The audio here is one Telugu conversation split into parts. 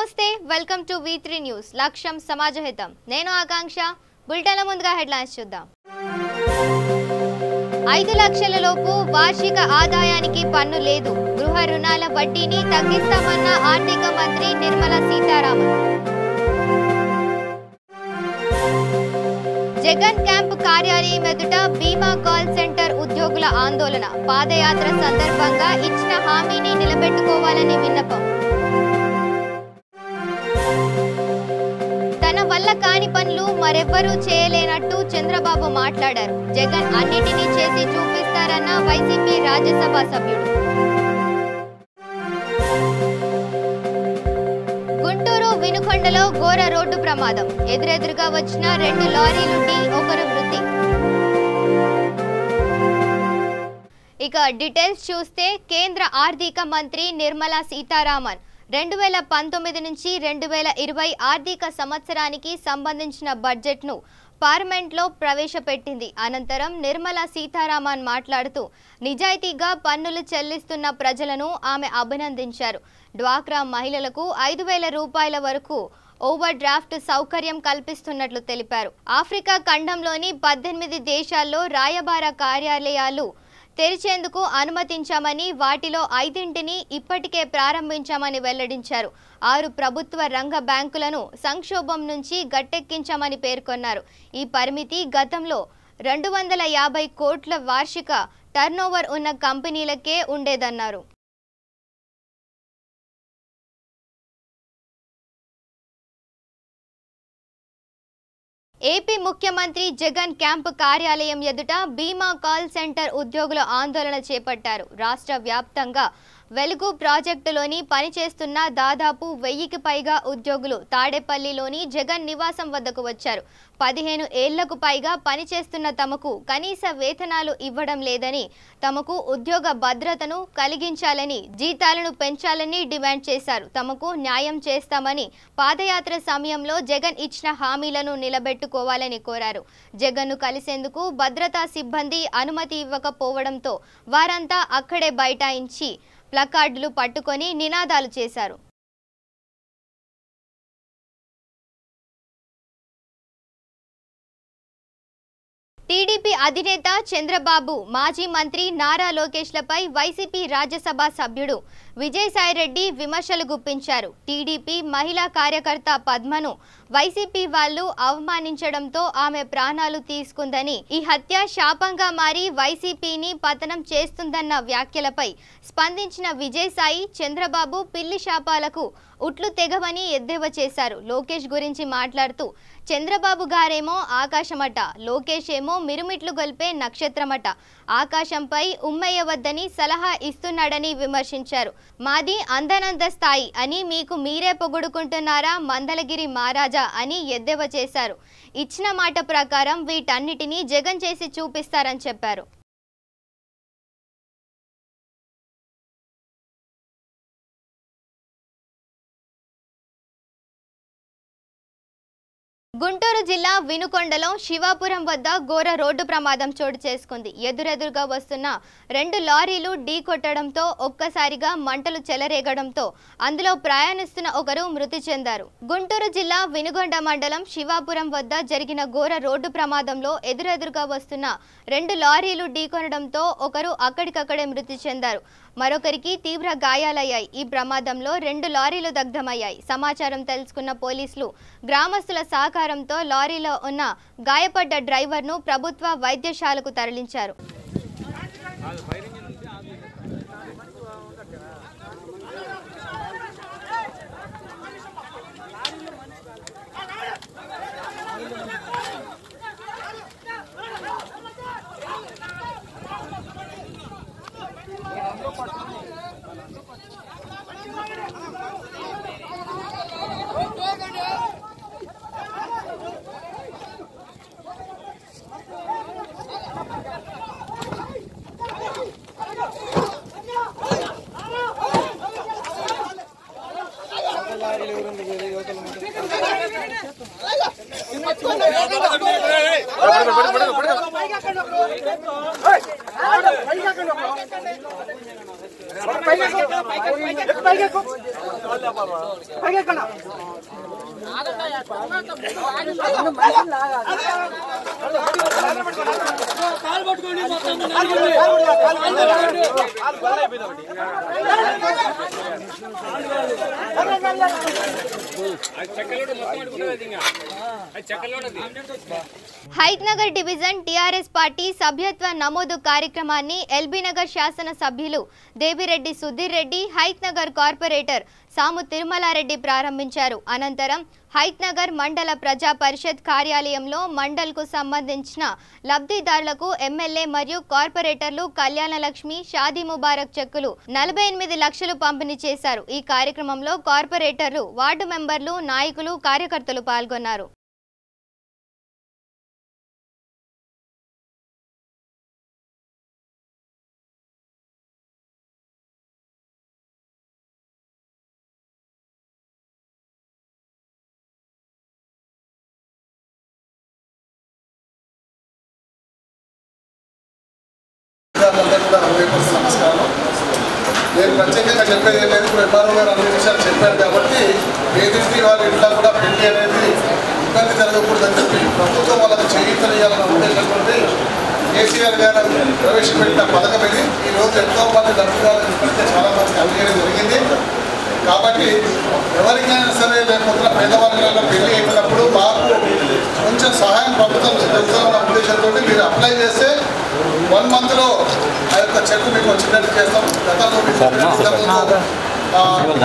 నమస్తే వెల్కమ్ టు V3 న్యూస్ లక్ష్యం సమాజహితం నేను ఆకాంక్ష బులెటిన్ల ముందుగా హెడ్లైన్స్ చూద్దాం 5 లక్షల లోపు వార్షిక ఆదాయానికి పన్ను లేదు గృహ రుణాల వడ్డీని తగ్గిస్తామన్న ఆర్థిక మంత్రి నిర్మలా సీతారామన్ జగన్ క్యాంప్ కార్యాలయం ఎదుట బీమా కాల్ సెంటర్ ఉద్యోగుల ఆందోళన పాదయాత్ర సందర్భంగా ఇచ్చిన హామీని నిలబెట్టుకోవాలని విన్నపం తన వల్ల కాని పనులు మరెవ్వరూ చేయలేనట్టు చంద్రబాబు మాట్లాడారు జగన్ అన్నిటినీ చేసి చూపిస్తారన్న వైసీపీ రాజ్యసభ సభ్యుడు గుంటూరు వినుకొండలో ఘోర రోడ్డు ప్రమాదం ఎదురెదురుగా వచ్చిన 2 లారీలు ఢీ ఒకరు మృతి ఇక డీటెయిల్స్ చూస్తే కేంద్ర ఆర్థిక మంత్రి నిర్మలా సీతారామన్ 2019 నుంచి 2020 ఆర్థిక సంవత్సరానికి సంబంధించిన బడ్జెట్ను పార్లమెంట్లో ప్రవేశపెట్టింది అనంతరం నిర్మలా సీతారామన్ మాట్లాడుతూ నిజాయితీగా పన్నులు చెల్లిస్తున్న ప్రజలను ఆమె అభినందించారు డ్వాక్రా మహిళలకు 5,000 రూపాయల వరకు ఓవర్ డ్రాఫ్ట్ సౌకర్యం కల్పిస్తున్నట్లు తెలిపారు ఆఫ్రికా ఖండంలోని 18 దేశాల్లో రాయబార కార్యాలయాలు తెరిచేందుకు అనుమతించామని వాటిలో 5ంటిని ఇప్పటికే ప్రారంభించామని వెల్లడించారు 6 ప్రభుత్వ రంగ బ్యాంకులను సంక్షోభం నుంచి గట్టెక్కించామని పేర్కొన్నారు ఈ పరిమితి గతంలో 250 కోట్ల వార్షిక టర్నోవర్ ఉన్న కంపెనీలకే ఉండేదన్నారు ఏపీ ముఖ్యమంత్రి జగన్ క్యాంప్ కార్యాలయం ఎదుట బీమా కాల్ సెంటర్ ఉద్యోగుల ఆందోళన చేపట్టారు రాష్ట్ర వ్యాప్తంగా వెలుగు ప్రాజెక్టులోని పనిచేస్తున్న దాదాపు 1000కి పైగా ఉద్యోగులు తాడేపల్లిలోని జగన్ నివాసం వద్దకు వచ్చారు 15 ఏళ్లకు పైగా పనిచేస్తున్న తమకు కనీస వేతనాలు ఇవ్వడం లేదని తమకు ఉద్యోగ భద్రతను కలిగించాలని జీతాలను పెంచాలని డిమాండ్ చేశారు తమకు న్యాయం చేస్తామని పాదయాత్ర సమయంలో జగన్ ఇచ్చిన హామీలను నిలబెట్టుకోవాలని కోరారు జగన్ను కలిసేందుకు భద్రతా సిబ్బంది అనుమతి ఇవ్వకపోవడంతో వారంతా అక్కడే బైఠాయించి ప్లకార్డులు పట్టుకొని నినాదాలు చేశారు టీడీపీ అధినేత చంద్రబాబు మాజీ మంత్రి నారా లోకేష్లపై వైసీపీ రాజ్యసభ సభ్యుడు విజయసాయిరెడ్డి విమర్శలు గుప్పించారు టీడీపీ మహిళా కార్యకర్త పద్మను వైసీపీ వాళ్ళు అవమానించడంతో ఆమె ప్రాణాలు తీసుకుందని ఈ హత్య శాపంగా మారి వైసీపీని పతనం చేస్తుందన్న వ్యాఖ్యలపై స్పందించిన విజయసాయి చంద్రబాబు పిల్లి శాపాలకు ఉట్లు తెగవని ఎద్దేవా చేశారు లోకేష్ గురించి మాట్లాడుతూ చంద్రబాబు గారేమో ఆకాశమట లోకేష్ ఏమో మిరుమిట్లు గొల్పే నక్షత్రమట ఆకాశంపై ఉమ్మయ్యవద్దని సలహా ఇస్తున్నాడని విమర్శించారు మాది అందనంత స్థాయి అని మీకు మీరే పొగుడుకుంటున్నారా మందలగిరి మహారాజా అని ఎద్దేవా చేశారు ఇచ్చిన మాట ప్రకారం వీటన్నిటినీ జగన్ చేసి చూపిస్తారని చెప్పారు గుంటూరు జిల్లా వినుకొండలో శివాపురం వద్ద ఘోర రోడ్డు ప్రమాదం చోటు చేసుకుంది ఎదురెదురుగా వస్తున్న 2 లారీలు ఢీ కొట్టడంతో ఒక్కసారిగా మంటలు చెలరేగడంతో అందులో ప్రయాణిస్తున్న ఒకరు మృతి చెందారు గుంటూరు జిల్లా వినుకొండ మండలం శివాపురం వద్ద జరిగిన ఘోర రోడ్డు ప్రమాదంలో ఎదురెదురుగా వస్తున్న 2 లారీలు ఢీకొనడంతో ఒకరు అక్కడికక్కడే మృతి చెందారు మరొకరికి తీవ్ర గాయాలయ్యాయి ఈ ప్రమాదంలో 2 లారీలు దగ్ధమయ్యాయి సమాచారం తెలుసుకున్న పోలీసులు గ్రామస్తుల సహకారంతో లారీలో ఉన్న గాయపడ్డ డ్రైవర్ను ప్రభుత్వ వైద్యశాలకు తరలించారు హైత్నగర్ డివిజన్ టీఆర్ఎస్ పార్టీ సభ్యత్వ నమోదు కార్యక్రమాన్ని ఎల్బీ నగర్ శాసన సభ్యులు దేవిరెడ్డి సుధీర్ రెడ్డి, హైత్నగర్ కార్పొరేటర్ సాము తిరుమలారెడ్డి ప్రారంభించారు. అనంతరం హైత్నగర్ మండల ప్రజా పరిషత్ కార్యాలయంలో మండల్కు సంబంధించిన లబ్ధిదారులకు ఎమ్మెల్యే మరియు కార్పొరేటర్లు కళ్యాణలక్ష్మి, షాదీ ముబారక్ చెక్కులు 48 లక్షలు పంపిణీ చేశారు. ఈ కార్యక్రమంలో కార్పొరేటర్లు, వార్డు మెంబర్లు, నాయకులు, కార్యకర్తలు పాల్గొన్నారు. నమస్కారం. నేను ప్రత్యేకంగా చెప్పేది ఏం లేదు. ఇప్పుడు ఎంఆర్ఓ గారు అన్ని విషయాలు చెప్పారు కాబట్టి ఏజెన్సీ వాళ్ళ ఇంట్లో కూడా పెళ్లి అనేది ఇబ్బంది జరగకూడదని చెప్పి ప్రభుత్వం వాళ్ళకి చేయించాలన్న ఉద్దేశంతో కేసీఆర్ గారు ప్రవేశపెట్టిన పథకం ఇది. ఈరోజు ఎంతో మంది లబ్ధిదారులకు ఇప్పటికే చాలా మందికి అందజేయడం జరిగింది. కాబట్టి ఎవరికైనా సరే లేకపోతే పేదవాళ్ళలో పెళ్లి అయినప్పుడు మాకు కొంచెం సహాయం ప్రభుత్వం జరుగుతున్న ఉద్దేశంతో మీరు అప్లై చేస్తే 1 monthలో ఆ యొక్క చెక్ మీకు వచ్చినట్టు చేస్తాం. గతంలో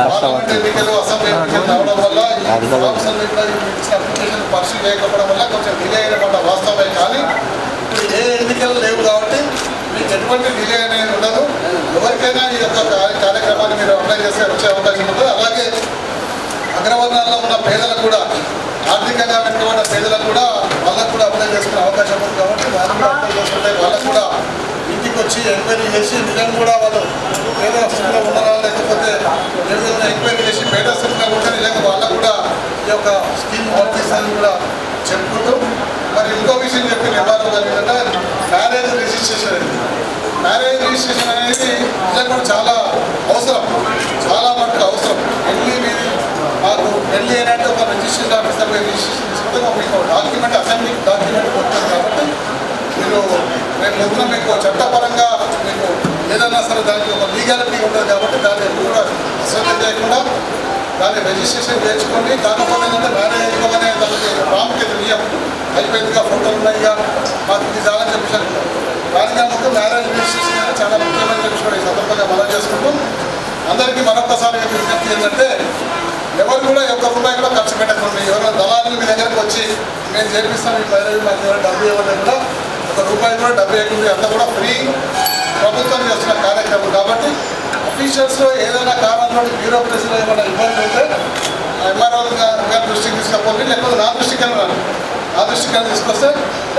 పార్లమెంట్ ఎన్నికలు, అసెంబ్లీ ఎన్నికలు రావడం వల్ల అప్లికేషన్ పరిశీలి చేయకపోవడం వల్ల కొంచెం డిలే అయిన వాస్తవమే. కానీ ఇప్పుడు ఏ ఎన్నికలు లేవు కాబట్టి మీకు ఎటువంటి డిలే అనేది ఉండదు. ఎవరికైనా ఈ యొక్క కార్యక్రమాన్ని మీరు అప్లై చేస్తే వచ్చే అవకాశం ఉంటుంది. అలాగే అగ్రవర్ణాల్లో ఉన్న పేదలకు కూడా, ఆర్థికంగా వెనుకబడిన పేదలకు కూడా వాళ్ళకు కూడా అప్లై చేసుకునే అవకాశం ఉంది. కాబట్టి వాళ్ళు కూడా అప్లై చేసుకుంటే వాళ్ళకు కూడా ఇంటికి వచ్చి ఎంక్వైరీ చేసి నిజంగా కూడా వాళ్ళు పేద స్థితిలో ఉన్నారా లేకపోతే ఏదైనా ఎంక్వైరీ చేసి పేద స్థితిలో ఉంటే నిజంగా వాళ్ళకు కూడా ఈ యొక్క స్కీమ్ వర్తిస్తుందని కూడా చెప్పుకుంటూ, మరి ఇంకో విషయం చెప్పి నిర్మాణం జరిగిందంటే మ్యారేజ్ రిజిస్ట్రేషన్ అనేది నిజంగా కూడా చాలా అవసరం, చాలా మటుకు అవసరం. మాకు పెళ్లి ఏంటంటే ఒక రిజిస్ట్రేషన్ ఆఫీసర్ రిజిస్ట్రేషన్ తీసుకుంటే మీకు డాక్యుమెంట్, అసెంబ్లీ డాక్యుమెంట్ వస్తుంది. కాబట్టి మీరు రేపు మొత్తం మీకు చట్టపరంగా మీకు ఏదైనా సరే దానికి ఒక లీగాలిటీ ఉంటుంది. కాబట్టి దాన్ని ఎప్పుడు కూడా అశ్రద్ధ చేయకుండా దాన్ని రిజిస్ట్రేషన్ చేసుకోండి. కాకపోతే ఏంటంటే మ్యారేజ్ అయిపోగానే దానికి ప్రాముఖ్యత అయిపోయిందిగా, ఫోటోలు ఉన్నాయిగా, మాకు ఇది చాలా చెప్పాను. దానిగా ముందు మ్యారేజ్ రిజిస్ట్రేషన్ అనేది చాలా ముఖ్యమైన చెప్పి ఈ సందర్భంగా మనం చేసుకుంటూ అందరికీ మరొకసారి విజ్ఞప్తి ఏంటంటే ఎవరు కూడా ₹1 కూడా ఖర్చు పెట్టకండి. ఎవరైనా దళారులు మీ దగ్గరకు వచ్చి మేము చేపిస్తాం ఈ పైన మా దగ్గర డబ్బు ఇవ్వడం కూడా ₹1 కూడా డబ్బు ఇవ్వకుండా అంతా కూడా ఫ్రీ ప్రభుత్వం చేస్తున్న కార్యక్రమం. కాబట్టి అఫీషియల్స్లో ఏదైనా కారణంలో బ్యూరోక్రసీలో ఏమైనా ఇబ్బంది ఉంటే ఎంఆర్ఓ గారి దృష్టికి తీసుకపోతే, లేకపోతే నా దృష్టికి తీసుకొస్తే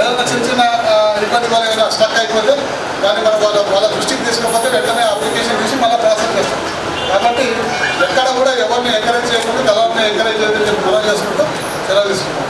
ఏదైనా చిన్న ఇబ్బంది వల్ల ఏదైనా స్టక్ అయిపోతే దాన్ని మనం వాళ్ళ దృష్టికి తీసుకోకపోతే వెంటనే అప్లికేషన్ తీసి మళ్ళీ ప్రాసెస్ చేస్తాం. కాబట్టి ఎక్కడ కూడా ఎవరిని ఎంకరేజ్ చేయకుండా దళాన్ని ఎంకరేజ్ చేయదని చెప్పి మనం చేసుకుంటాం. సెలవు తీసుకుంటాం.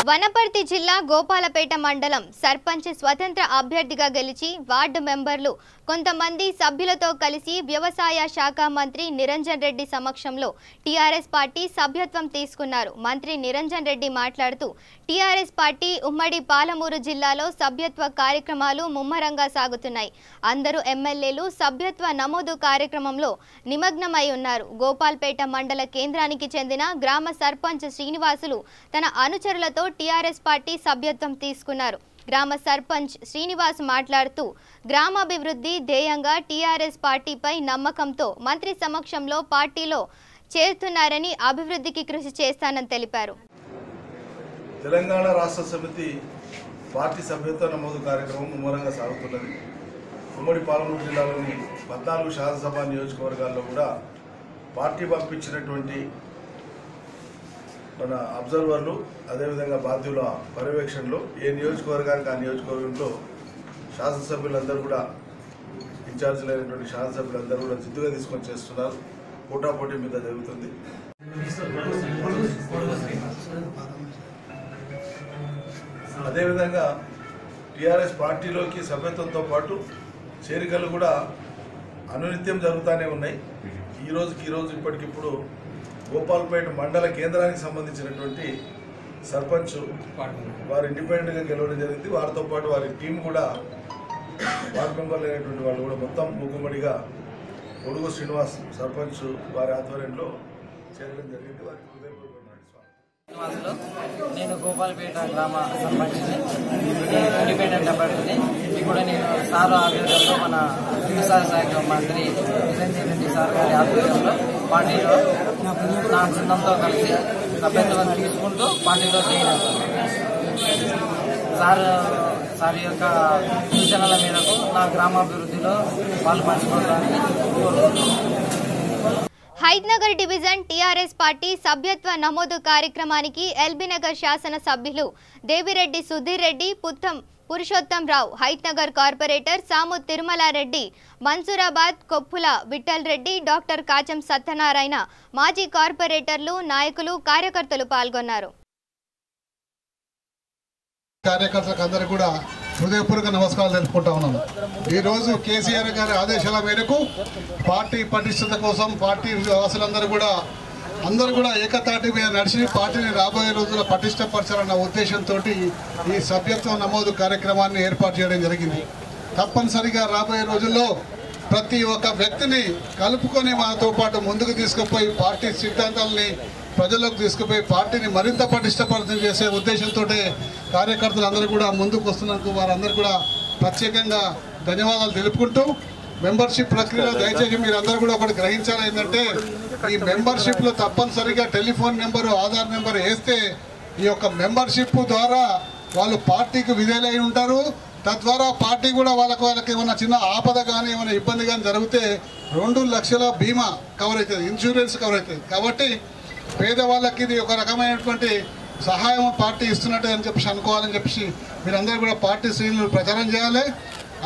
వనపర్తి జిల్లా గోపాలపేట మండలం సర్పంచ్ స్వతంత్ర అభ్యర్థిగా గెలిచి వార్డు మెంబర్లు కొంతమంది సభ్యులతో కలిసి వ్యవసాయ శాఖ మంత్రి నిరంజన్ రెడ్డి సమక్షంలో టీఆర్ఎస్ పార్టీ సభ్యత్వం తీసుకున్నారు. మంత్రి నిరంజన్ రెడ్డి మాట్లాడుతూ టీఆర్ఎస్ పార్టీ ఉమ్మడి పాలమూరు జిల్లాలో సభ్యత్వ కార్యక్రమాలు ముమ్మరంగా సాగుతున్నాయి. అందరూ ఎమ్మెల్యేలు సభ్యత్వ నమోదు కార్యక్రమంలో నిమగ్నమై ఉన్నారు. గోపాల్పేట మండల కేంద్రానికి చెందిన గ్రామ సర్పంచ్ శ్రీనివాసులు తన అనుచరులతో టీఆర్ఎస్ పార్టీ సభ్యత్వం తీసుకున్నారు. గ్రామ సర్పంచ్ శ్రీనివాస్ మాట్లాడుతూ గ్రామాభివృద్ధి ధ్యేయంగా టీఆర్ఎస్ పార్టీపై నమ్మకంతో మంత్రి సమక్షంలో పార్టీలో చేరుతున్నారని, అభివృద్ధికి కృషి చేస్తానని తెలిపారు. తెలంగాణ రాష్ట్ర సమితి పార్టీ సభ్యత్వ నమోదు కార్యక్రమం ముమ్మరంగా సాగుతున్నది. ఉమ్మడి పాలమూరు జిల్లాలోని 14 శాసనసభ నియోజకవర్గాల్లో కూడా పార్టీ పంపించినటువంటి మన అబ్జర్వర్లు, అదేవిధంగా బాధ్యుల పర్యవేక్షణలో ఏ నియోజకవర్గానికి ఆ నియోజకవర్గంలో శాసనసభ్యులందరూ కూడా ఇన్ఛార్జీలైనటువంటి శాసనసభ్యులందరూ కూడా జిద్దుగా తీసుకొని చేస్తున్నారు. పోటాపోటీ మీద జరుగుతుంది. అదేవిధంగా టీఆర్ఎస్ పార్టీలోకి సభ్యత్వంతో పాటు చేరికలు కూడా అనునిత్యం జరుగుతూనే ఉన్నాయి. ఈ రోజు ఇప్పటికిప్పుడు గోపాల్పేట మండల కేంద్రానికి సంబంధించినటువంటి సర్పంచ్ వారు ఇండిపెండెంట్గా గెలవడం జరిగింది. వారితో పాటు వారి టీం కూడా వార్డు మెంబర్లు అయినటువంటి వాళ్ళు కూడా మొత్తం మూకుమ్మడిగా కొడుగు శ్రీనివాస్ సర్పంచ్ వారి ఆధ్వర్యంలో చేరడం జరిగింది. వారికి నేను గోపాల్పేట గ్రామ సర్పంచ్ని, ఇండిపెండెంట్ అభ్యర్థిని. ఇప్పుడు నేను సార్ ఆధ్వర్యంలో మన వ్యవసాయ శాఖ మంత్రి నిరంజన్ రెడ్డి సార్ గారి ఆధ్వర్యంలో పార్టీలో నా చిన్నంతో కలిసి అభ్యర్థులను తీసుకుంటూ పార్టీలో చేరాను. సార్ యొక్క సూచనల మేరకు నా గ్రామాభివృద్ధిలో పాల్పంచుకోవడానికి కోరుకుంటున్నాను. హైద్నగర్ డివిజన్ టీఆర్ఎస్ పార్టీ సభ్యత్వ నమోదు కార్యక్రమానికి ఎల్బీనగర్ శాసన సభ్యులు దేవిరెడ్డి సుధీర్ రెడ్డి, పురుషోత్తం రావు, హైద్నగర్ కార్పొరేటర్ సాము తిరుమలారెడ్డి, మన్సూరాబాద్ కొప్పుల విఠల్ రెడ్డి, డాక్టర్ కాచం సత్యనారాయణ, మాజీ కార్పొరేటర్లు, నాయకులు, కార్యకర్తలు పాల్గొన్నారు. కార్యకర్తలకు అందరికీ కూడా హృదయపూర్వక నమస్కారాలు తెలుపుకుంటా ఉన్నాను. ఈరోజు కేసీఆర్ గారి ఆదేశాల మేరకు పార్టీ పటిష్టత కోసం పార్టీ వాసులందరూ కూడా ఏకతాటి మీద నడిచి పార్టీని రాబోయే రోజుల్లో పటిష్టపరచాలన్న ఉద్దేశంతో ఈ సభ్యత్వ నమోదు కార్యక్రమాన్ని ఏర్పాటు చేయడం జరిగింది. తప్పనిసరిగా రాబోయే రోజుల్లో ప్రతి ఒక్క వ్యక్తిని కలుపుకొని మనతో పాటు ముందుకు తీసుకుపోయి పార్టీ సిద్ధాంతాలని ప్రజల్లోకి తీసుకుపోయి పార్టీని మరింత పటిష్టపరిచయం చేసే ఉద్దేశంతో కార్యకర్తలు అందరూ కూడా ముందుకు వస్తున్నందుకు వారందరూ కూడా ప్రత్యేకంగా ధన్యవాదాలు తెలుపుకుంటూ, మెంబర్షిప్ ప్రక్రియలో దయచేసి మీరు అందరూ కూడా ఒకటి గ్రహించాలి. ఏంటంటే ఈ మెంబర్షిప్లో తప్పనిసరిగా టెలిఫోన్ నెంబరు, ఆధార్ నెంబర్ వేస్తే ఈ యొక్క మెంబర్షిప్ ద్వారా వాళ్ళు పార్టీకి విధేయులై ఉంటారు. తద్వారా పార్టీ కూడా వాళ్ళకి ఏమైనా చిన్న ఆపద కానీ ఏమైనా ఇబ్బంది కానీ జరిగితే 2 లక్షల బీమా కవర్ అవుతుంది, ఇన్సూరెన్స్ కవర్ అవుతుంది. కాబట్టి పేదవాళ్ళకి ఇది ఒక రకమైనటువంటి సహాయం పార్టీ ఇస్తున్నట్టు అని చెప్పేసి అనుకోవాలని చెప్పేసి మీరందరూ కూడా పార్టీ శ్రేణులు ప్రచారం చేయాలి.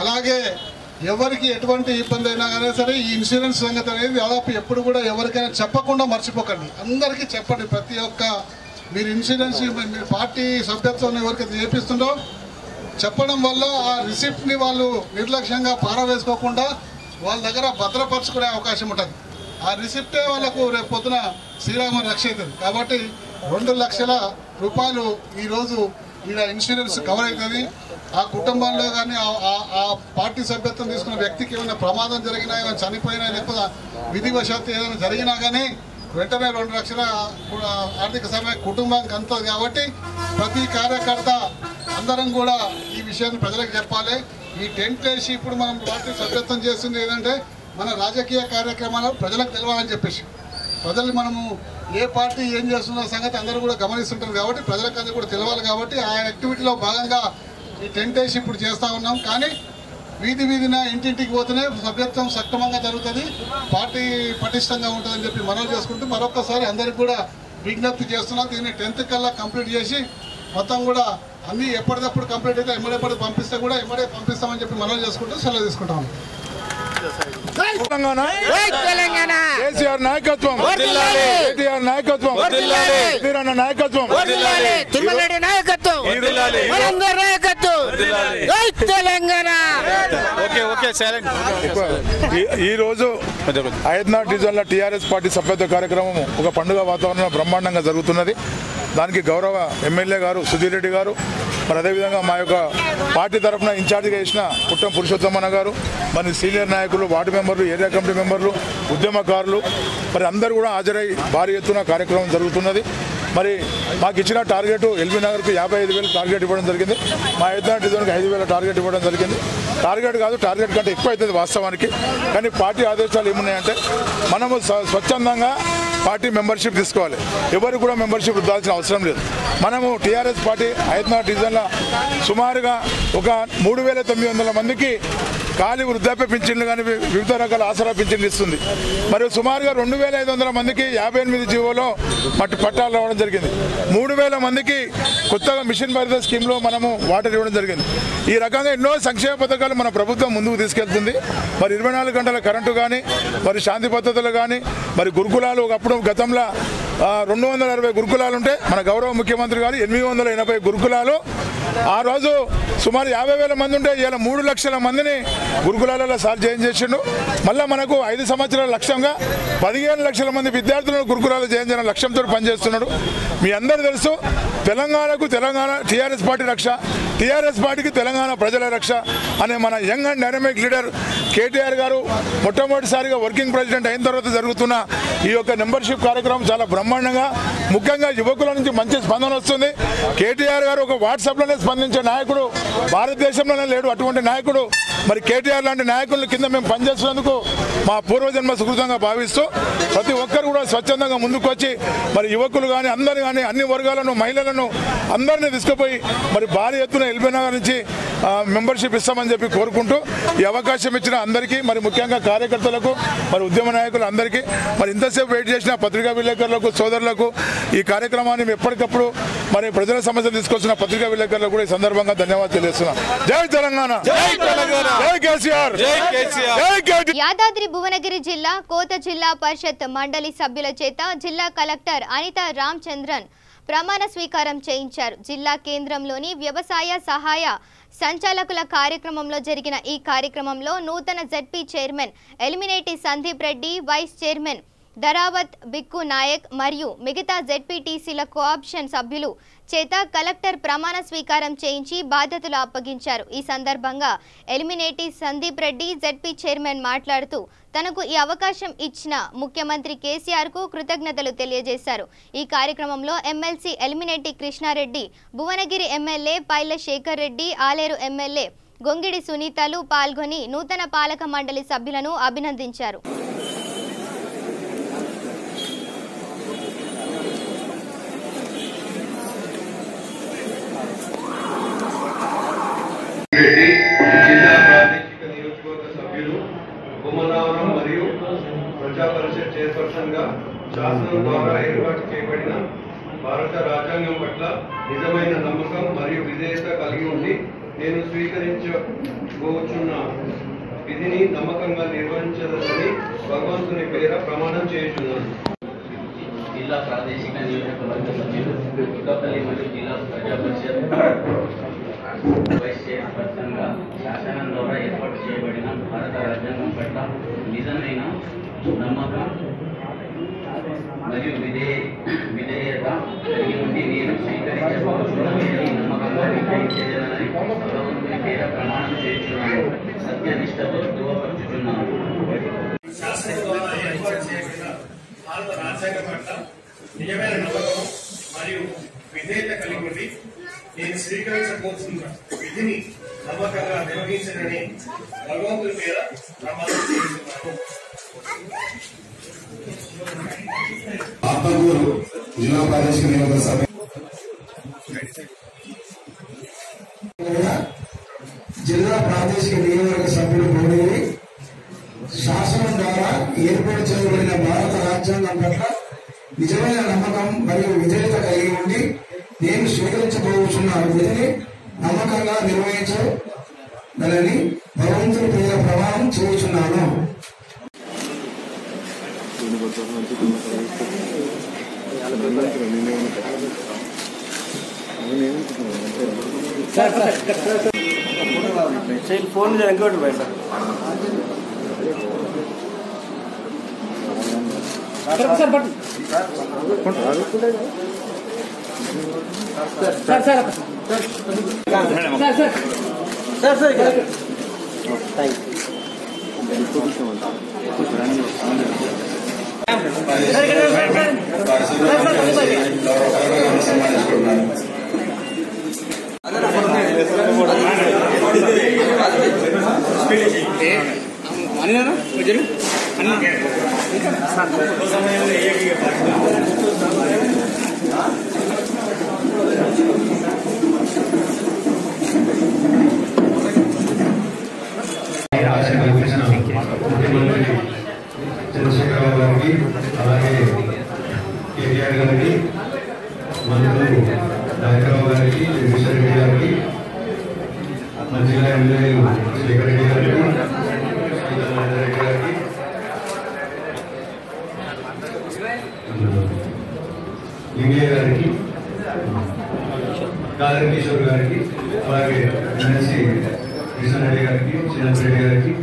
అలాగే ఎవరికి ఎటువంటి ఇబ్బంది అయినా కానీ సరే ఈ ఇన్సూరెన్స్ సంగతి అనేది దాదాపు ఎప్పుడు కూడా ఎవరికైనా చెప్పకుండా మర్చిపోకండి, అందరికీ చెప్పండి. ప్రతి ఒక్క మీరు ఇన్సూరెన్స్ మీరు పార్టీ సభ్యత్వం ఎవరికైతే చేపిస్తుండో చెప్పడం వల్ల ఆ రిసిప్ట్ని వాళ్ళు నిర్లక్ష్యంగా పారవేసుకోకుండా వాళ్ళ దగ్గర భద్రపరచుకునే అవకాశం ఉంటుంది. ఆ రిసిప్టే వాళ్ళకు రేపు పొద్దున శ్రీరామ రక్ష అవుతుంది. కాబట్టి 2 లక్షల రూపాయలు ఈరోజు ఈడ ఇన్సూరెన్స్ కవర్ అవుతుంది. ఆ కుటుంబంలో కానీ ఆ పార్టీ సభ్యత్వం తీసుకున్న వ్యక్తికి ఏమైనా ప్రమాదం జరిగినా, ఏమైనా చనిపోయినా, లేకపోతే విధివశాత్తు ఏదైనా జరిగినా కానీ వెంటనే 2 లక్షల ఆర్థిక సహాయం కుటుంబానికి అందుతుంది. కాబట్టి ప్రతి కార్యకర్త అందరం కూడా ఈ విషయాన్ని ప్రజలకు చెప్పాలి. ఈ టెంట్ వేసి ఇప్పుడు మనం పార్టీ సభ్యత్వం చేస్తుంది ఏంటంటే మన రాజకీయ కార్యక్రమాలు ప్రజలకు తెలవాలని చెప్పేసి, ప్రజలు మనము ఏ పార్టీ ఏం చేస్తున్న సంగతి అందరూ కూడా గమనిస్తుంటారు. కాబట్టి ప్రజలకు అందరూ కూడా తెలవాలి. కాబట్టి ఆ యాక్టివిటీలో భాగంగా ఈ టెంట్ వేసి ఇప్పుడు చేస్తూ ఉన్నాం. కానీ వీధిన ఇంటింటికి పోతేనే సభ్యత్వం సక్రమంగా జరుగుతుంది, పార్టీ పటిష్టంగా ఉంటుందని చెప్పి మనవి చేసుకుంటూ మరొకసారి అందరికి కూడా విజ్ఞప్తి చేస్తున్నాం. దీన్ని 10th కల్లా కంప్లీట్ చేసి మొత్తం కూడా అన్నీ ఎప్పటికప్పుడు కంప్లీట్ అయితే ఎమ్మడెప్పటి పంపిస్తే కూడా ఎమ్మడే పంపిస్తామని చెప్పి మనవి చేసుకుంటూ సెలవు తీసుకుంటాం. తెలంగాణ కేసీఆర్ నాయకత్వం, కేటీఆర్ నాయకత్వం, వీరన్న నాయకత్వం, తిరుమలరెడ్డి నాయకత్వం, మనందరి నాయకత్వం, తెలంగాణ. ఈ రోజు హైదరాబాద్ డివిజన్ లో టీఆర్ఎస్ పార్టీ సభ్యత్వ కార్యక్రమం ఒక పండుగ వాతావరణంలో బ్రహ్మాండంగా జరుగుతున్నది. దానికి గౌరవ ఎమ్మెల్యే గారు సుధీర్ రెడ్డి గారు, మరి అదేవిధంగా మా యొక్క పార్టీ తరఫున ఇన్ఛార్జిగా చేసిన పుట్టం పురుషోత్తమన్న గారు, మరి సీనియర్ నాయకులు, వార్డు మెంబర్లు, ఏరియా కమిటీ మెంబర్లు, ఉద్యమకారులు మరి అందరూ కూడా హాజరై భారీ ఎత్తున కార్యక్రమం జరుగుతున్నది. మరి మాకు ఇచ్చిన టార్గెట్ ఎల్బీ నగర్కు 55,000 టార్గెట్ ఇవ్వడం జరిగింది. మా హైదరాబాద్ డివిజన్కి 5,000 టార్గెట్ ఇవ్వడం జరిగింది. టార్గెట్ కాదు, టార్గెట్ కంటే ఎక్కువ అవుతుంది వాస్తవానికి. కానీ పార్టీ ఆదేశాలు ఏమున్నాయంటే మనము స్వచ్ఛందంగా పార్టీ మెంబర్షిప్ తీసుకోవాలి, ఎవరు కూడా మెంబర్షిప్ ఇవ్వాల్సిన అవసరం లేదు. మనము టీఆర్ఎస్ పార్టీ హైదరాబాద్ డివిజన్లో సుమారుగా ఒక 3,900 మందికి ఖాళీ వృద్ధాప్య పింఛన్లు కానీ వివిధ రకాల ఆసరా పింఛన్లు ఇస్తుంది. మరియు సుమారుగా 2,500 మందికి 58 జీవోలో పట్టాలు రావడం జరిగింది. 3,000 మందికి కొత్తగా మిషన్ భరిత స్కీమ్లో మనము వాటర్ ఇవ్వడం జరిగింది. ఈ రకంగా ఎన్నో సంక్షేమ పథకాలు మన ప్రభుత్వం ముందుకు తీసుకెళ్తుంది. మరి 24 గంటల కరెంటు కానీ, మరి శాంతి పద్ధతులు కానీ, మరి గురుకులాలు ఒకప్పుడు గతంలో 260 గురుకులాలు ఉంటే మన గౌరవ ముఖ్యమంత్రి గారు 880 గురుకులాలు ఆ రోజు సుమారు 50,000 మంది ఉంటే ఇలా 3 లక్షల మందిని గురుకులాలలో సార్ జాయిన్ చేసిండు. మళ్ళీ మనకు 5 సంవత్సరాల లక్ష్యంగా 15 లక్షల మంది విద్యార్థులను గురుకులాలు జాయిన్ చేయడం లక్ష్యంతో పనిచేస్తున్నాడు. మీ అందరూ తెలుసు, తెలంగాణకు తెలంగాణ టీఆర్ఎస్ పార్టీ రక్ష, టీఆర్ఎస్ పార్టీకి తెలంగాణ ప్రజల రక్ష అనే మన young and dynamic leader KTR గారు మొట్టమొదటిసారిగా వర్కింగ్ ప్రెసిడెంట్ అయిన తర్వాత జరుగుతున్న ఈ యొక్క మెంబర్షిప్ కార్యక్రమం చాలా బ్రహ్మాండంగా, ముఖ్యంగా యువకుల నుంచి మంచి స్పందన వస్తుంది. కేటీఆర్ గారు ఒక వాట్సాప్లోనే స్పందించే నాయకుడు భారతదేశంలోనే లేడు. అటువంటి నాయకుడు మరి కేటీఆర్ లాంటి నాయకుల కింద మేము పనిచేస్తున్నందుకు మా పూర్వజన్మ సుకృతంగా భావిస్తూ ప్రతి ఒక్కరు కూడా స్వచ్ఛందంగా ముందుకు వచ్చి మరి యువకులు కానీ అందరు కానీ అన్ని వర్గాలను మహిళలను అందరినీ తీసుకుపోయి మరి భారీ ఎత్తున ఎల్బీనగర్ నుంచి మెంబర్షిప్ ఇస్తామని చెప్పి కోరుకుంటూ ఈ అవకాశం ఇచ్చిన అందరికీ మరి ముఖ్యంగా కార్యకర్తలకు మరి ఉద్యమ నాయకులు అందరికీ మరి ఇంతసేపు వెయిట్ చేసిన పత్రికా విలేకరులకు సోదరులకు ఈ కార్యక్రమాన్ని ఎప్పటికప్పుడు మరి ప్రజల సమస్యలు తీసుకొచ్చిన పత్రికా విలేకరులకు కూడా ఈ సందర్భంగా ధన్యవాదాలు తెలియజేస్తున్నాం. జై తెలంగాణ, జై తెలంగాణ, జై కేసీఆర్, జై కేసీఆర్, జై కేటీఆర్. యాదాద్రి భువనగిరి జిల్లా కోత జిల్లా పరిషత్ మండలి సభ్యుల చేత జిల్లా కలెక్టర్ అనితా రామచంద్రన్ ప్రమాణ స్వీకారం చేయించారు. జిల్లా కేంద్రంలోని వ్యవసాయ సహాయ సంచాలకుల కార్యక్రమంలో జరిగిన ఈ కార్యక్రమంలో నూతన ZP chairman Elimineti Sandeep Reddy, vice chairman Dharavath Bikku Naik మరియు మిగతా జెడ్పీటీసీల కోఆప్షన్ సభ్యులు చేత కలెక్టర్ ప్రమాణ స్వీకారం చేయించి బాధ్యతలు అప్పగించారు. ఈ సందర్భంగా ఎలిమినేటి సందీప్ రెడ్డి జెడ్పీ చైర్మన్ మాట్లాడుతూ తనకు ఈ అవకాశం ఇచ్చిన ముఖ్యమంత్రి కేసీఆర్ కు కృతజ్ఞతలు తెలియజేశారు. ఈ కార్యక్రమంలో MLC Elimineti Krishna Reddy, Bhuvanagiri MLA Paila Shekhar Reddy, Aleru MLA Gongidi సునీతలు పాల్గొని నూతన పాలక మండలి సభ్యులను అభినందించారు. జిల్లా ప్రాదేశిక నియోజకవర్గ సభ్యులు బొమ్మనావరం మరియు ప్రజా పరిషత్ చైర్పర్సన్ గా శాసనం ద్వారా ఏర్పాటు చేయబడిన భారత రాజ్యాంగం పట్ల నిజమైన నమ్మకం మరియు విధేయత కలిగి ఉండి నేను స్వీకరించబోచున్న విధిని నమ్మకంగా నిర్వహించదని భగవంతుని పేర ప్రమాణం చేయుచున్నాను. జిల్లా ప్రాదేశిక నియోజకవర్గ సభ్యులు కొత్తపల్లి మరియు జిల్లా ప్రజా పరిషత్ వైస్ చైర్పర్సన్ గా శాసనం ద్వారా ఏర్పాటు చేయబడిన భారత రాజ్యాంగం పట్ల నిజమైన నమ్మకం మరియు విధేయత కలిగి ఉండి నేను స్వీకరించబోతున్న విధిని నమ్మకంగా నిర్వహించేదనని భగవంతుని పేర ప్రమాణం చేస్తున్నాను. సత్యనిష్టతో ధృవపరుచుచున్నాను. భారత రాజ్యాంగం పట్ల నిజమైన నమ్మకం మరియు విధేయత కలిగి ఉండి నేను స్వీకరించబోతున్న విధిని నమ్మకంగా నిర్వహించనని భగవంతుని పేర ప్రమాణం చేస్తున్నాను. ఆత్మకూరు జిల్లా ప్రాదేశిక నియోజక సభ జిల్లా ప్రాదేశిక నియోజకవర్గ సభ్యులు భువనగిరి శాసనం ద్వారా ఏర్పాటు చేయబడిన భారత రాజ్యాంగం పట్ల నిజమైన నమ్మకం మరియు విధేయత కలిగి ఉండి నేను స్వీకరించబోతున్న విధిని నమ్మకంగా నిర్వహించాలని భగవంతుని పేర ప్రమాణం చేస్తున్నాను. ఫోన్ ఇంకోటి పోయి సార్ చంద్రశేఖరరావు గారికి అలాగే కేటీఆర్ గారికి మంత్రులు నాయకరావు గారికి జగదీశ్వర్ రెడ్డి గారికి మన జిల్లా ఎమ్మెల్యేలు శేఖర్ రెడ్డి గారికి రెడ్డి గారికి లింగయ్య గారికి గాదర్ కిషోర్ గారికి, అలాగే ఎమ్మెల్సీ కృష్ణారెడ్డి గారికి, చిన్నరెడ్డి గారికి,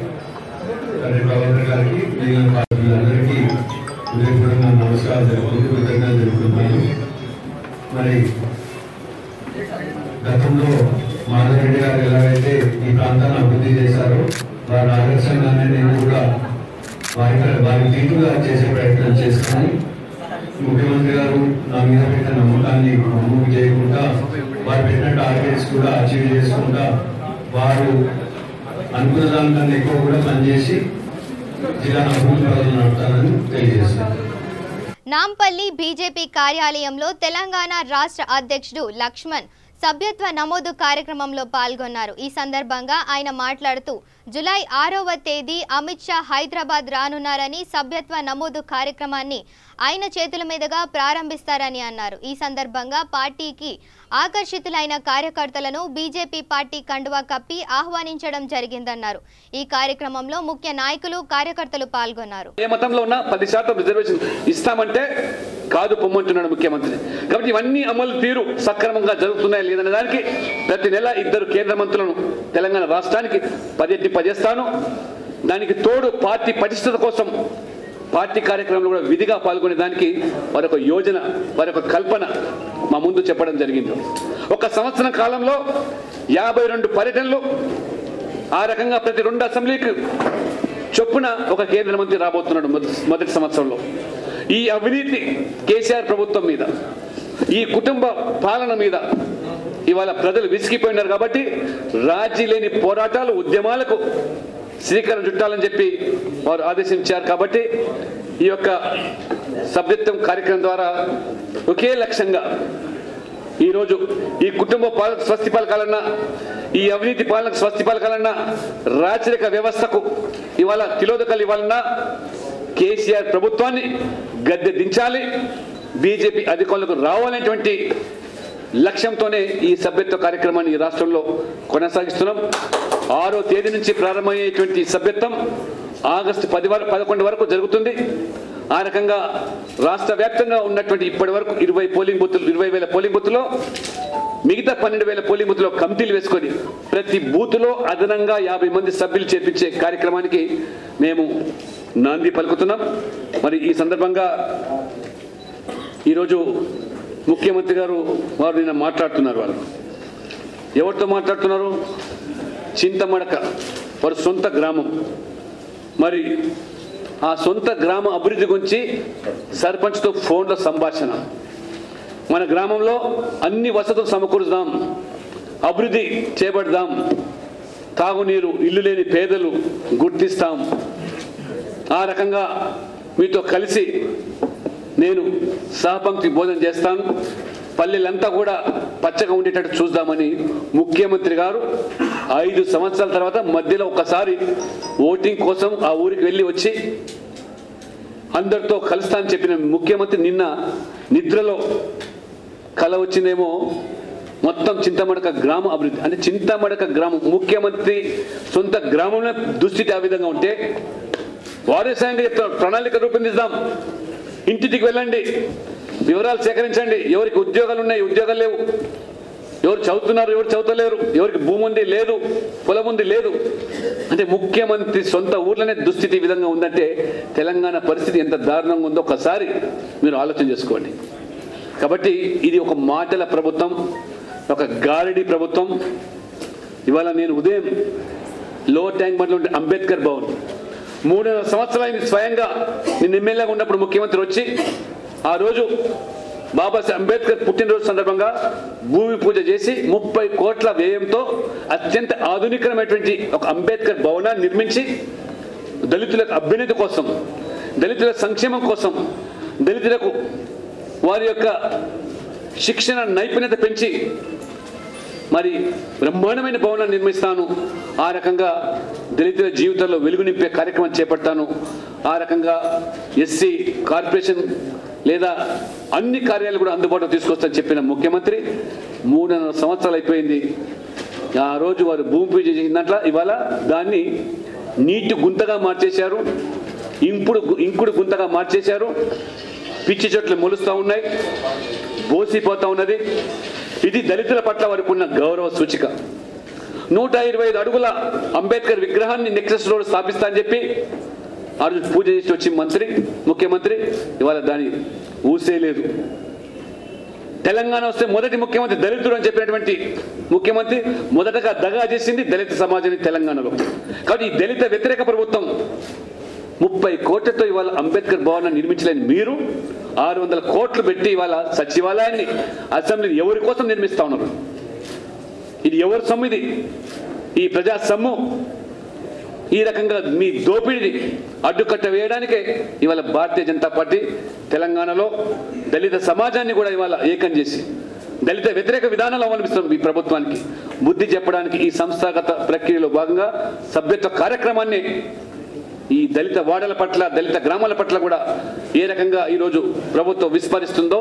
ప్రభాకర్ గారికి, అందరికీ హృదయపూర్వక నమస్కారాలు తెలుపుకుంటూ కృతజ్ఞతలు తెలుపుతున్నాను. మరి గతంలో మాధవరెడ్డి గారు ఎలాగైతే ఈ ప్రాంతాన్ని అభివృద్ధి చేశారో వారి ఆదర్శంగానే నేను కూడా వారి తీటుగా చేసే ప్రయత్నం చేస్తున్నాను. ముఖ్యమంత్రి గారు నా మీద పెట్టిన నమ్మకాన్ని అమలు చేయకుండా వారు పెట్టిన టార్గెట్స్ కూడా అచీవ్ చేసుకుంటా వారు అనుకున్న దానికన్నా ఎక్కువ కూడా పనిచేసి జిల్లా అభివృద్ధి పనులు నడుపుతానని తెలియజేస్తున్నాను. నాంపల్లి బీజేపీ కార్యాలయంలో తెలంగాణ రాష్ట్ర అధ్యక్షుడు లక్ష్మణ్ సభ్యత్వ నమోదు కార్యక్రమంలో పాల్గొన్నారు. ఈ సందర్భంగా ఆయన మాట్లాడుతూ జూలై 6వ తేదీ అమిత్ షా హైదరాబాద్ రానున్నారని, సభ్యత్వ నమోదు కార్యక్రమాన్ని ఆయన చేతుల మీదుగా ప్రారంభిస్తారని అన్నారు. ఈ సందర్భంగా పార్టీకి ఆకర్షితులైన కార్యకర్తలను బీజేపీ పార్టీ కండువా కప్పి ఆహ్వానించడం జరిగిందన్నారు. ఈ కార్యక్రమంలో ముఖ్య నాయకులు, కార్యకర్తలు పాల్గొన్నారు. ఏ మతంలో ఉన్నా 10% రిజర్వేషన్ ఇస్తామంటే కాదు పొమ్మంటున్నాడు ముఖ్యమంత్రి. కాబట్టి ఇవన్నీ అమలు తీరు సక్రమంగా జరుగుతున్నాయి లేదనే దానికి ప్రతి నెల 2 కేంద్ర మంత్రులను తెలంగాణ రాష్ట్రానికి పదేస్తాను. దానికి తోడు పార్టీ పటిష్టత కోసం పార్టీ కార్యక్రమంలో కూడా విధిగా పాల్గొనే దానికి మరొక యోజన, మరొక కల్పన మా ముందు చెప్పడం జరిగింది. ఒక సంవత్సరం కాలంలో 52 పర్యటనలు, ఆ రకంగా ప్రతి 2 అసెంబ్లీకి చొప్పున ఒక కేంద్ర మంత్రి రాబోతున్నాడు మొదటి సంవత్సరంలో. ఈ అవినీతి కేసీఆర్ ప్రభుత్వం మీద, ఈ కుటుంబ పాలన మీద ఇవాళ ప్రజలు విసిగిపోయినారు. కాబట్టి రాజీ లేని పోరాటాలు, ఉద్యమాలకు శ్రీకారం చుట్టాలని చెప్పి వారు ఆదేశించారు. కాబట్టి ఈ యొక్క సభ్యత్వం కార్యక్రమం ద్వారా ఒకే లక్ష్యంగా ఈరోజు ఈ కుటుంబ పాలన స్వస్తి పలకాలన్నా, ఈ అవినీతి పాలనకు స్వస్తి పలకాలన్నా, రాచరిక వ్యవస్థకు ఇవాళ తిలోదకాలు ఇవ్వాలన్నా కేసీఆర్ ప్రభుత్వాన్ని గద్దె దించాలి, బీజేపీ అధికారులకు రావాలనేటువంటి లక్ష్యంతోనే ఈ సభ్యత్వ కార్యక్రమాన్ని ఈ రాష్ట్రంలో కొనసాగిస్తున్నాం. 6వ తేదీ నుంచి ప్రారంభమయ్యేటువంటి సభ్యత్వం ఆగస్టు 11 వరకు జరుగుతుంది. ఆ రకంగా రాష్ట్ర వ్యాప్తంగా ఉన్నటువంటి ఇప్పటి వరకు 20,000 పోలింగ్ బూత్లో మిగతా 12,000 పోలింగ్ బూత్లో కమిటీలు వేసుకొని ప్రతి బూత్లో అదనంగా 50 మంది సభ్యులు చేర్పించే కార్యక్రమానికి మేము నాంది పలుకుతున్నాం. మరి ఈ సందర్భంగా ఈరోజు ముఖ్యమంత్రి గారు వారు నిన్న మాట్లాడుతున్నారు. వాళ్ళు ఎవరితో మాట్లాడుతున్నారు? చింతమడక వారి సొంత గ్రామం. మరి ఆ సొంత గ్రామ అభివృద్ధి గురించి సర్పంచ్తో ఫోన్లో సంభాషణ. మన గ్రామంలో అన్ని వసతులు సమకూరుదాం, అభివృద్ధి చేపడదాం, తాగునీరు, ఇల్లు లేని పేదలు గుర్తిస్తాం. ఆ రకంగా మీతో కలిసి నేను సహపంక్తి భోజనం చేస్తాను, పల్లెలంతా కూడా పచ్చగా ఉండేటట్టు చూద్దామని ముఖ్యమంత్రి గారు 5 సంవత్సరాల తర్వాత మధ్యలో ఒక్కసారి ఓటింగ్ కోసం ఆ ఊరికి వెళ్ళి వచ్చి అందరితో కలుస్తా అని చెప్పిన ముఖ్యమంత్రి నిన్న నిద్రలో కల వచ్చిందేమో మొత్తం చింతమడక గ్రామ అభివృద్ధి. అంటే చింతమడక గ్రామం ముఖ్యమంత్రి సొంత గ్రామంలో దుస్థితి ఆ విధంగా ఉంటే వారే సాయంగా చెప్తారు, ప్రణాళిక రూపొందిద్దాం, ఇంటికి వెళ్ళండి, వివరాలు సేకరించండి, ఎవరికి ఉద్యోగాలు ఉన్నాయి, ఉద్యోగాలు లేవు, ఎవరు చదువుతున్నారు, ఎవరు చదువుతలేరు, ఎవరికి భూమి ఉంది లేదు, పొలం ఉంది లేదు. అంటే ముఖ్యమంత్రి సొంత ఊర్లోనే దుస్థితి ఈ విధంగా ఉందంటే తెలంగాణ పరిస్థితి ఎంత దారుణంగా ఉందో ఒకసారి మీరు ఆలోచన చేసుకోండి. కాబట్టి ఇది ఒక మాటల ప్రభుత్వం, ఒక గారడీ ప్రభుత్వం. ఇవాళ నేను ఉదయం లో ట్యాంక్ బండ్లో ఉండే అంబేద్కర్ భవన్ 3 సంవత్సరాలు స్వయంగా నేను ఎమ్మెల్యేగా ఉన్నప్పుడు ముఖ్యమంత్రి వచ్చి ఆ రోజు బాబాసాహెబ్ అంబేద్కర్ పుట్టినరోజు సందర్భంగా భూమి పూజ చేసి 30 కోట్ల వ్యయంతో అత్యంత ఆధునికమైనటువంటి ఒక అంబేద్కర్ భవనాన్ని నిర్మించి దళితులకు అభ్యున్నతి కోసం, దళితుల సంక్షేమం కోసం, దళితులకు వారి యొక్క శిక్షణ నైపుణ్యత పెంచి మరి బ్రహ్మాండమైన భవనాన్ని నిర్మిస్తాను, ఆ రకంగా దళితుల జీవితంలో వెలుగు నింపే కార్యక్రమం చేపడతాను, ఆ రకంగా ఎస్సీ కార్పొరేషన్ లేదా అన్ని కార్యాలు కూడా అందుబాటులో తీసుకొస్తానని చెప్పిన ముఖ్యమంత్రి 3.5 సంవత్సరాలు అయిపోయింది. ఆ రోజు వారు భూమి పూజ చేసినట్ల ఇవాళ దాన్ని నీటి గుంతగా మార్చేశారు, ఇంకుడు గుంతగా మార్చేశారు, పిచ్చి చెట్లు మొలుస్తూ ఉన్నాయి. బోసిపోతా ఉన్నది. ఇది దళితుల పట్ల వారికి ఉన్న గౌరవ సూచిక. 125 అడుగుల అంబేద్కర్ విగ్రహాన్ని నెక్లెస్ రోడ్ స్థాపిస్తా అని చెప్పి ఆ రోజు పూజ చేసి వచ్చి ముఖ్యమంత్రి ఇవాళ దాన్ని ఊసేయలేదు. తెలంగాణ వస్తే మొదటి ముఖ్యమంత్రి దళితుడు అని చెప్పినటువంటి ముఖ్యమంత్రి మొదటగా దగా చేసింది దళిత సమాజాన్ని తెలంగాణలో. కాబట్టి ఈ దళిత వ్యతిరేక ప్రభుత్వం 30 కోట్లతో ఇవాళ అంబేద్కర్ భవనాన్ని నిర్మించలేని మీరు 600 కోట్లు పెట్టి ఇవాళ సచివాలయాన్ని, అసెంబ్లీని ఎవరి కోసం నిర్మిస్తా ఉన్నారు? ఇది ఎవరి సొమ్ము? ఇది ఈ ప్రజా సొమ్ము. ఈ రకంగా మీ దోపిడిని అడ్డుకట్ట వేయడానికే ఇవాళ భారతీయ జనతా పార్టీ తెలంగాణలో దళిత సమాజాన్ని కూడా ఇవాళ ఏకం చేసి దళిత వ్యతిరేక విధానాలు అవలంబిస్తున్న ఈ ప్రభుత్వానికి బుద్ధి చెప్పడానికి ఈ సంస్థాగత ప్రక్రియలో భాగంగా సభ్యత్వ కార్యక్రమాన్ని ఈ దళిత వాడల పట్ల, దళిత గ్రామాల పట్ల కూడా ఏ రకంగా ఈరోజు ప్రభుత్వం విస్మరిస్తుందో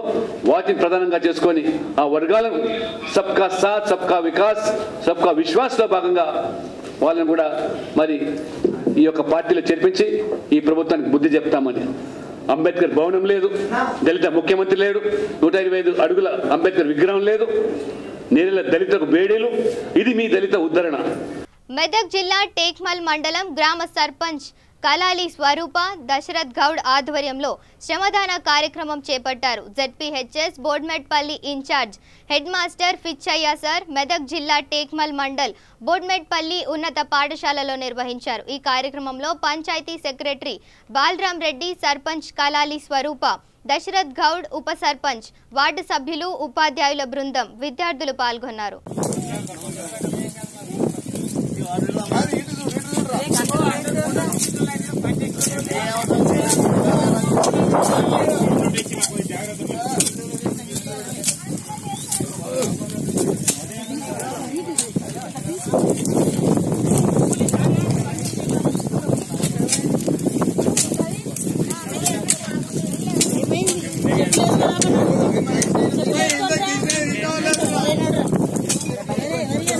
వాటిని ప్రధానంగా చేసుకొని ఆ వర్గాలను సబ్కా సాత్, సబ్కా వికాస్, సబ్కా విశ్వాస్లో భాగంగా వాళ్ళని కూడా మరి ఈ యొక్క పార్టీలో చేర్పించి ఈ ప్రభుత్వానికి బుద్ధి చెప్తామని. అంబేద్కర్ భవనం లేదు, దళిత ముఖ్యమంత్రి లేడు, 125 అడుగుల అంబేద్కర్ విగ్రహం లేదు, నేల దళితకు బేడీలు. ఇది మీ దళిత ఉద్ధరణ. మెదక్ జిల్లా టేక్మల్ మండలం గ్రామ సర్పంచ్ కలాలి స్వరూప దశరథ్ గౌడ్ ఆధ్వర్యంలో శ్రమదాన కార్యక్రమం చేపట్టారు. ZPHS Bodmetpally incharge head master Pichchaiah sir Medak జిల్లా టేక్మల్ మండల్ బోడ్మెట్పల్లి ఉన్నత పాఠశాలలో నిర్వహించారు. ఈ కార్యక్రమంలో పంచాయతీ సెక్రటరీ బాలరాం రెడ్డి, సర్పంచ్ కలాలి స్వరూప, దశరథ్ గౌడ్, ఉప సర్పంచ్, వార్డు సభ్యులు, ఉపాధ్యాయుల బృందం, విద్యార్థులు పాల్గొన్నారు.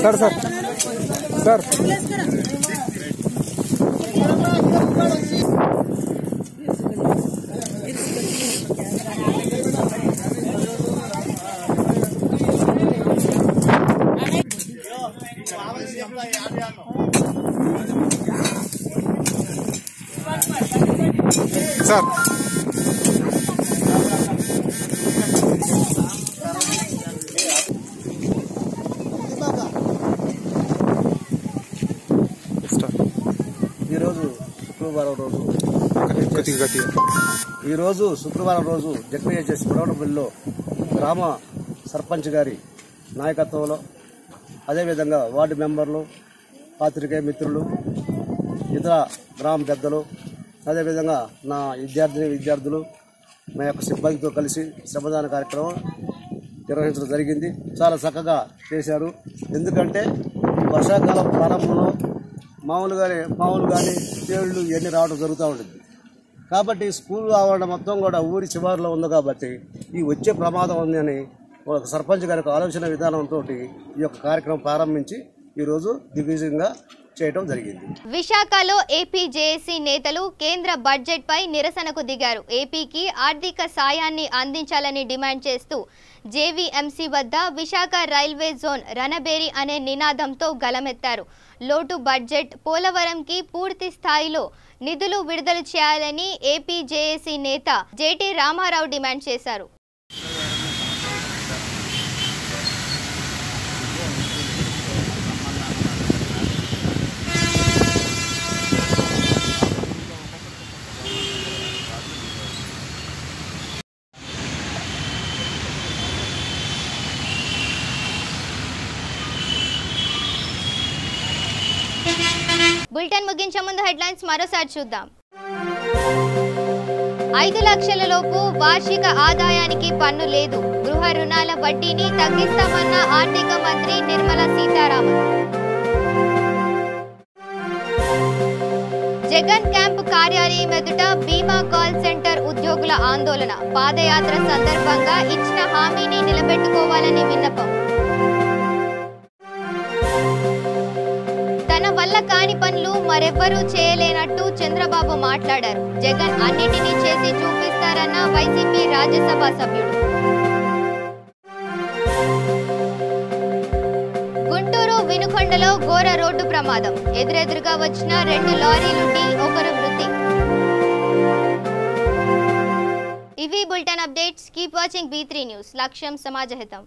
सर सर శుక్రవారం రోజు జెడ్పీహెచ్ఎస్ బోడ్మెట్పల్లిలో గ్రామ సర్పంచ్ గారి నాయకత్వంలో, అదేవిధంగా వార్డు మెంబర్లు, పాత్రికేయ మిత్రులు, ఇతర గ్రామ పెద్దలు, అదేవిధంగా నా విద్యార్థులు మా యొక్క సిబ్బందితో కలిసి శ్రమదాన కార్యక్రమం నిర్వహించడం జరిగింది. చాలా చక్కగా చేశారు. ఎందుకంటే వర్షాకాలం ప్రారంభంలో మామూలుగానే తేళ్లు ఇవన్నీ రావడం జరుగుతూ ఉంటుంది. కాబట్టి స్కూల్ ఆవరణ మొత్తం కూడా ఊరి చివరిలో ఉంది కాబట్టి ఈ వచ్చే ప్రమాదం ఉందని ఒక సర్పంచ్ గారికి ఆలోచన విధానంతో ఈ యొక్క కార్యక్రమం ప్రారంభించి ఈరోజు దిగ్విజయంగా చేయడం జరిగింది. విశాఖలో ఏపీ జేఏసీ నేతలు కేంద్ర బడ్జెట్ పై నిరసనకు దిగారు. ఏపీకి ఆర్థిక సాయాన్ని అందించాలని డిమాండ్ చేస్తూ జేవీఎంసీ వద్ద విశాఖ రైల్వే జోన్ రణబేరి అనే నినాదంతో గలమెత్తారు. లోటు బడ్జెట్, పోలవరంకి పూర్తి స్థాయిలో నిధులు విడుదల చేయాలని ఏపీ జేఏసీ నేత జేటీ రామారావు డిమాండ్ చేశారు. బులెటిన్ ముగించే ముందు హెడ్లైన్స్ మరోసారి చూద్దాం. 5 లక్షల లోపు వార్షిక ఆదాయానికి పన్ను లేదు. గృహ రుణాల వడ్డీని తగ్గిస్తామన్న ఆర్థిక మంత్రి నిర్మలా సీతారామన్. జగన్ క్యాంప్ కార్యాలయం ఎదుట బీమా కాల్ సెంటర్ ఉద్యోగుల ఆందోళన. పాదయాత్ర సందర్భంగా ఇచ్చిన హామీని నిలబెట్టుకోవాలని విన్నపం. తన వల్ల కాని పనులు మరెవ్వరూ చేయలేనట్టు చంద్రబాబు మాట్లాడారు. జగన్ అన్నిటినీ చేసి చూపిస్తారన్న వైసీపీ రాజ్యసభ సభ్యుడు. ఉరవకొండలో ఘోర రోడ్డు ప్రమాదం. ఎదురెదురుగా వచ్చిన 2 లారీలు ఢీ, ఒకరు మృతి. ఇవి bulletin updates. Keep watching B3 news. లక్ష్యం సమాజహితం.